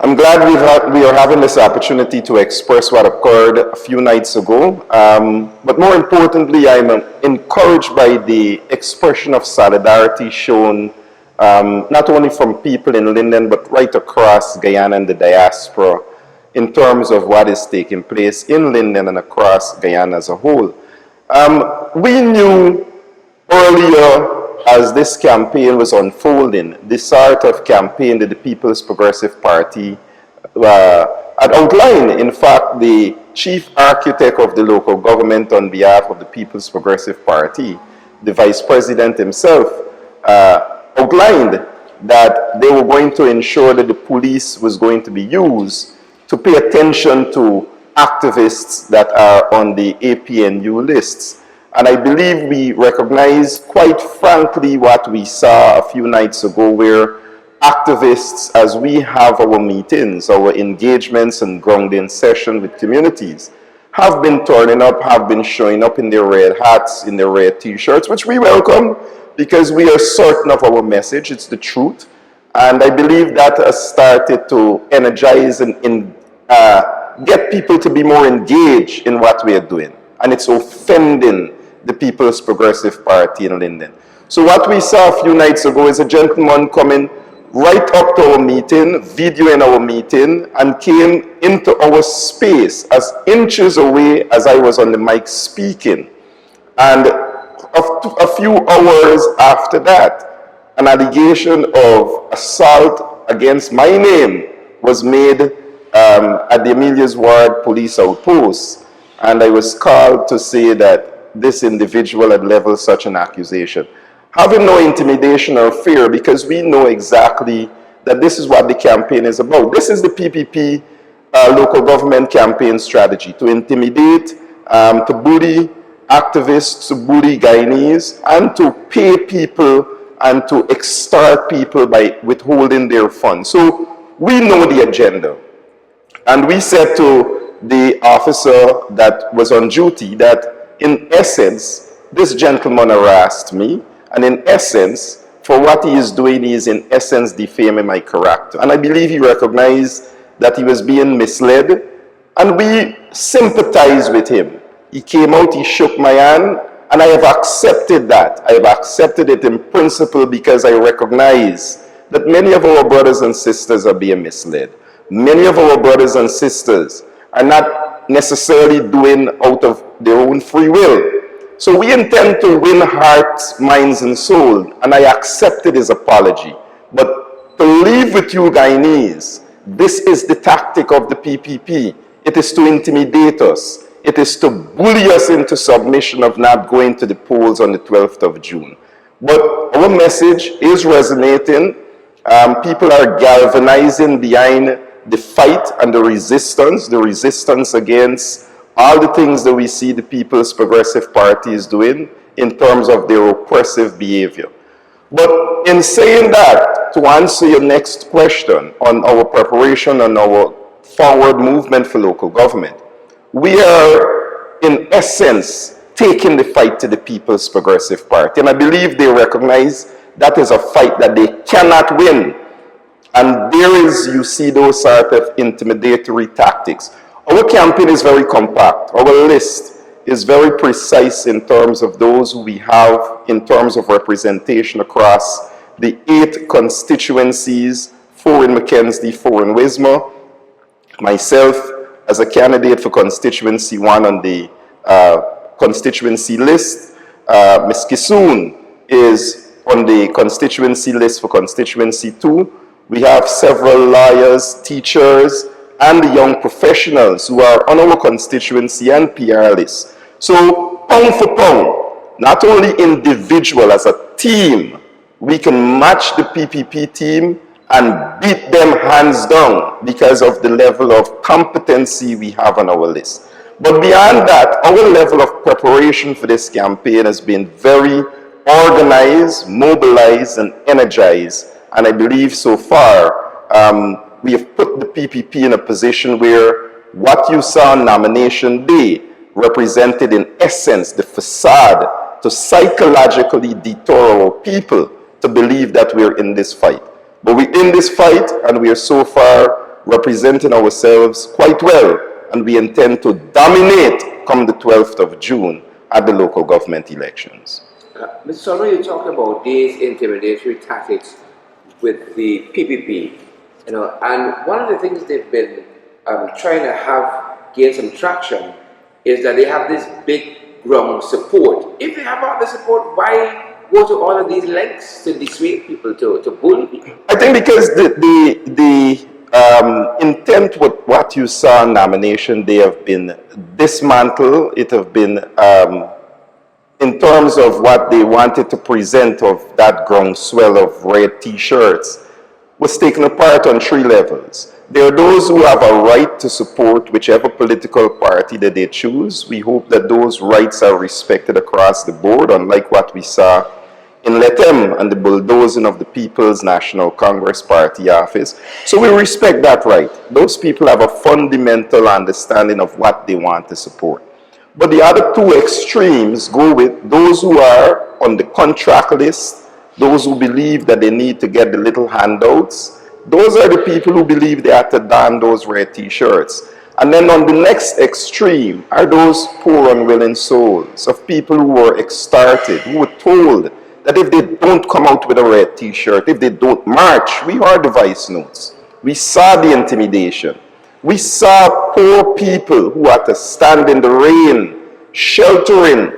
I'm glad we are having this opportunity to express what occurred a few nights ago. But more importantly, I'm encouraged by the expression of solidarity shown not only from people in Linden, but right across Guyana and the diaspora in terms of what is taking place in Linden and across Guyana as a whole. We knew earlier, as this campaign was unfolding, the sort of campaign that the People's Progressive Party had outlined. In fact, the chief architect of the local government on behalf of the People's Progressive Party, the vice president himself, outlined that they were going to ensure that the police was going to be used to pay attention to activists that are on the APNU lists. And I believe we recognize, quite frankly, what we saw a few nights ago, where activists, as we have our meetings, our engagements and grounding session with communities, have been turning up, have been showing up in their red hats, in their red t-shirts, which we welcome because we are certain of our message. It's the truth. And I believe that has started to energize and get people to be more engaged in what we are doing. And it's offending the People's Progressive Party in Linden. So what we saw a few nights ago is a gentleman coming right up to our meeting, videoing our meeting, and came into our space as inches away as I was on the mic speaking. And a few hours after that, an allegation of assault against my name was made at the Amelia's Ward Police Outpost. And I was called to say that this individual had leveled such an accusation. Having no intimidation or fear, because we know exactly that this is what the campaign is about. This is the PPP local government campaign strategy, to intimidate, to bully activists, to bully Guyanese, and to pay people and to extort people by withholding their funds. So we know the agenda. And we said to the officer that was on duty that, in essence, this gentleman harassed me, and in essence, for what he is doing, he is in essence defaming my character. And I believe he recognized that he was being misled, and we sympathize with him. He came out, he shook my hand, and I have accepted that. I have accepted it in principle because I recognize that many of our brothers and sisters are being misled. Many of our brothers and sisters are not necessarily doing out of their own free will. So we intend to win hearts, minds, and soul, and I accepted his apology. But to leave with you Guyanese, this is the tactic of the PPP. It is to intimidate us. It is to bully us into submission of not going to the polls on the 12th of June. But our message is resonating. People are galvanizing behind the fight and the resistance against all the things that we see the People's Progressive Party is doing in terms of their oppressive behavior. But in saying that, to answer your next question on our preparation and our forward movement for local government, we are, in essence, taking the fight to the People's Progressive Party. And I believe they recognize that is a fight that they cannot win. And there is, you see those sort of intimidatory tactics. Our campaign is very compact. Our list is very precise in terms of those who we have in terms of representation across the 8 constituencies, 4 in Mackenzie, 4 in Wismar. Myself, as a candidate for Constituency 1 on the constituency list. Ms. Kisoon is on the constituency list for Constituency 2. We have several lawyers, teachers, and the young professionals who are on our constituency and PR list. So, pound for pound, not only individual, as a team, we can match the PPP team and beat them hands down because of the level of competency we have on our list. But beyond that, our level of preparation for this campaign has been very organized, mobilized, and energized. And I believe so far, we have put the PPP in a position where what you saw on nomination day represented in essence the facade to psychologically deter our people to believe that we're in this fight. But we're in this fight, and we are so far representing ourselves quite well, and we intend to dominate come the 12th of June at the local government elections. Mr. Solomon, you talk about these intimidatory tactics with the PPP, and one of the things they've been trying to gain some traction is that they have this big ground support. If they have all the support, why go to all of these lengths to dissuade people, to bully people? I think because the intent with what you saw in nomination, they have been dismantled. It have been in terms of what they wanted to present of that groundswell of red t-shirts was taken apart on 3 levels. There are those who have a right to support whichever political party that they choose. We hope that those rights are respected across the board, unlike what we saw in Linden and the bulldozing of the People's National Congress Party office. So we respect that right. Those people have a fundamental understanding of what they want to support. But the other 2 extremes go with those who are on the contract list, those who believe that they need to get the little handouts. Those are the people who believe they have to don those red t-shirts. And then on the next extreme are those poor unwilling souls of people who were extorted, who were told that if they don't come out with a red t-shirt, if they don't march, we heard the vice notes. We saw the intimidation. We saw poor people who had to stand in the rain, sheltering,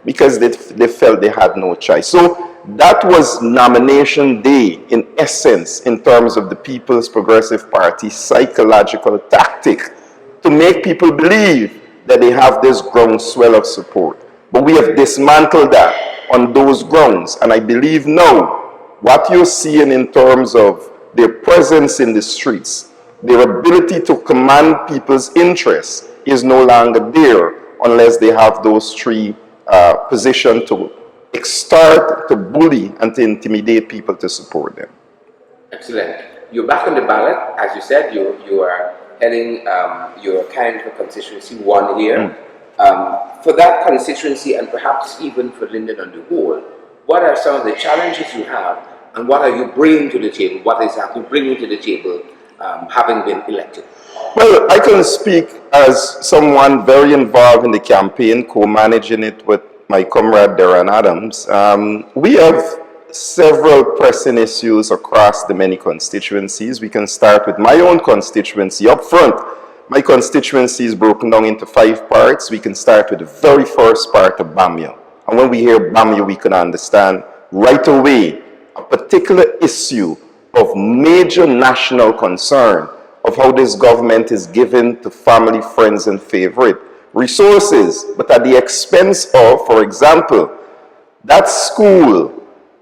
because they felt they had no choice. So that was nomination day, in essence, in terms of the People's Progressive Party's psychological tactic to make people believe that they have this groundswell of support. But we have dismantled that on those grounds. And I believe now, what you're seeing in terms of their presence in the streets, their ability to command people's interests is no longer there unless they have those 3 positions to extort, to bully, and to intimidate people to support them. Excellent. You're back on the ballot. As you said, you are heading your kind for constituency 1 here. For that constituency, and perhaps even for Linden on the whole, what are some of the challenges you have, and what are you bringing to the table? What exactly bringing to the table, having been elected? Well, I can speak as someone very involved in the campaign, co-managing it with my comrade Darren Adams. We have several pressing issues across the many constituencies. We can start with my own constituency up front. My constituency is broken down into 5 parts. We can start with the very first part of Bamia. And when we hear Bamia, we can understand right away a particular issue of major national concern of how this government is given to family, friends, and favorite resources, but at the expense of, for example, that school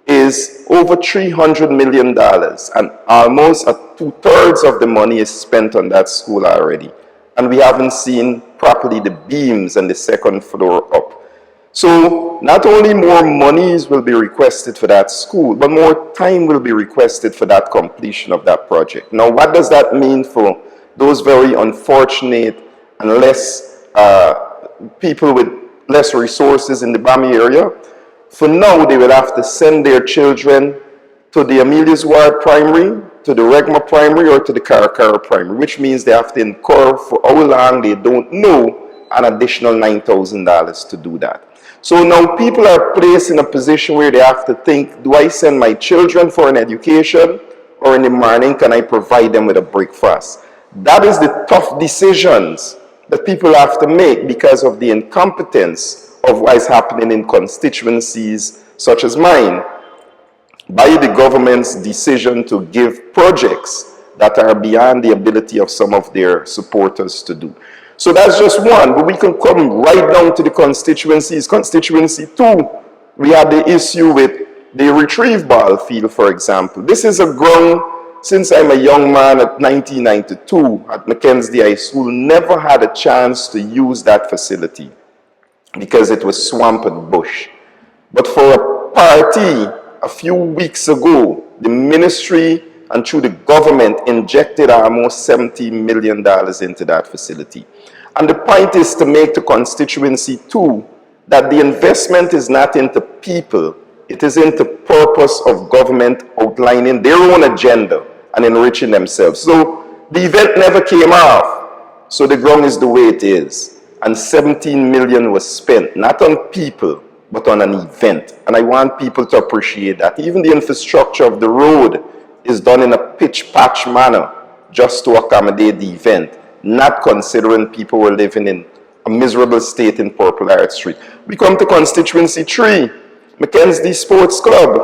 is over $300 million, and almost 2/3 of the money is spent on that school already. And we haven't seen properly the beams and the 2nd floor up. So not only more monies will be requested for that school, but more time will be requested for that completion of that project. Now, what does that mean for those very unfortunate and less people with less resources in the Bami area? For now, they will have to send their children to the Amelia's Ward Primary, to the Regma Primary, or to the Karakara Primary, which means they have to incur, for how long they don't know, an additional $9,000 to do that. So now people are placed in a position where they have to think, do I send my children for an education, or in the morning can I provide them with a breakfast? That is the tough decisions that people have to make because of the incompetence of what is happening in constituencies such as mine, by the government's decision to give projects that are beyond the ability of some of their supporters to do. So that's just one, but we can come right down to the constituencies. Constituency 2, we have the issue with the retrieve ball field, for example. This is a ground, since I'm a young man at 1992 at Mackenzie High School, never had a chance to use that facility because it was swamp and bush. But for a party a few weeks ago, the ministry and through the government injected almost $70 million into that facility. And the point is to make to constituency 2 that the investment is not into people, it is into purpose of government outlining their own agenda and enriching themselves. So The event never came off, so the ground is the way it is. And 17 million was spent, not on people, but on an event. And I want people to appreciate that. Even the infrastructure of the road is done in a pitch-patch manner just to accommodate the event, not considering people were living in a miserable state in Purple Heart Street. We come to Constituency 3, Mackenzie Sports Club,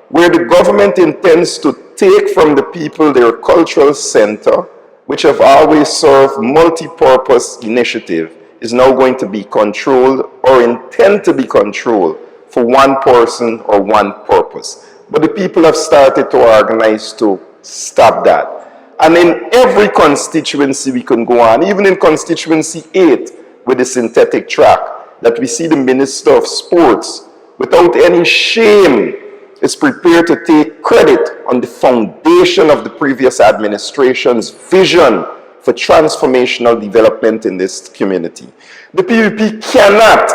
where the government intends to take from the people their cultural center, which have always served multi-purpose initiative, is now going to be controlled or intend to be controlled for one person or one purpose. But the people have started to organize to stop that. And in every constituency we can go on, even in Constituency 8 with the synthetic track, that we see the Minister of Sports, without any shame, is prepared to take credit on the foundation of the previous administration's vision for transformational development in this community. The PPP cannot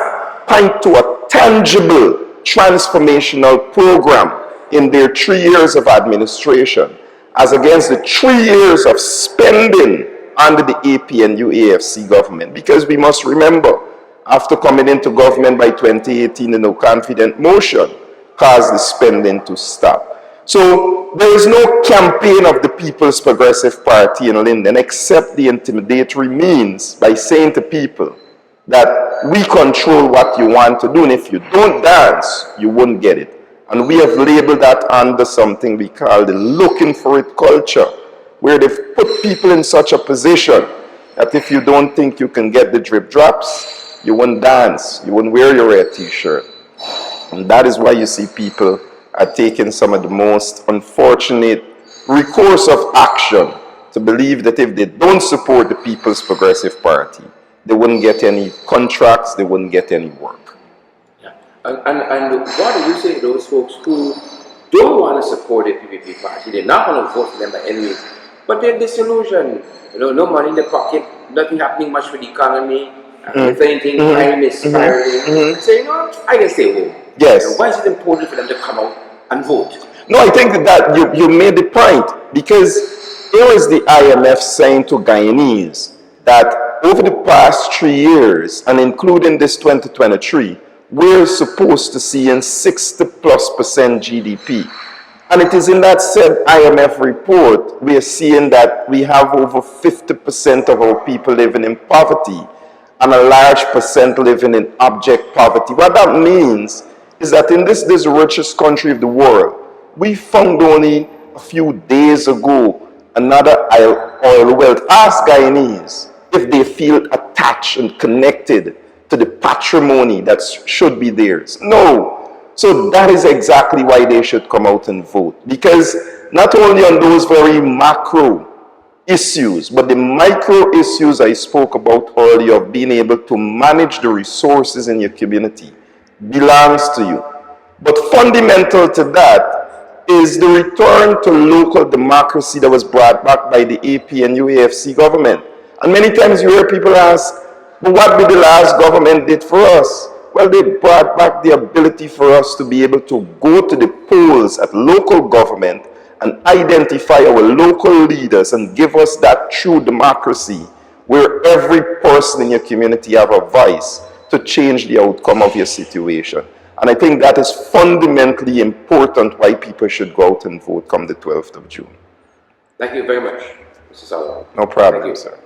point to a tangible transformational program in their 3 years of administration as against the 3 years of spending under the APNU AFC government. Because we must remember, after coming into government by 2018, the no confident motion caused the spending to stop. So there is no campaign of the People's Progressive Party in Linden except the intimidatory means by saying to people that we control what you want to do, and if you don't dance, you won't get it. And we have labeled that under something we call the looking for it culture, where they've put people in such a position that if you don't think you can get the drip drops, you won't dance, you won't wear your red t-shirt. And that is why you see people are taking some of the most unfortunate recourse of action to believe that if they don't support the People's Progressive Party, they wouldn't get any contracts, they wouldn't get any work. Yeah. And what are you saying to those folks who don't want to support the PPP party? They're not going to vote for them by any means, but they're disillusioned. You know, no money in their pocket, nothing happening much with the economy. If anything, crime is spiraling. Say, you know, I can stay home. Yes. You know, why is it important for them to come out and vote? No, I think that you made the point, because here is the IMF saying to Guyanese that over the past 3 years, and including this 2023, we're supposed to see in 60+% GDP. And it is in that said IMF report, we are seeing that we have over 50% of our people living in poverty, and a large percent living in abject poverty. What that means is that in this richest country of the world, we found only a few days ago another oil well. Ask Guyanese if they feel attached and connected to the patrimony that should be theirs. No. So that is exactly why they should come out and vote. Because not only on those very macro issues, but the micro issues I spoke about earlier of being able to manage the resources in your community belongs to you. But fundamental to that is the return to local democracy that was brought back by the APNU AFC government. And many times you hear people ask, but what did the last government did for us? Well, they brought back the ability for us to be able to go to the polls at local government and identify our local leaders and give us that true democracy where every person in your community have a voice to change the outcome of your situation. And I think that is fundamentally important why people should go out and vote come the 12th of June. Thank you very much, Mr. Solomon. No problem, sir.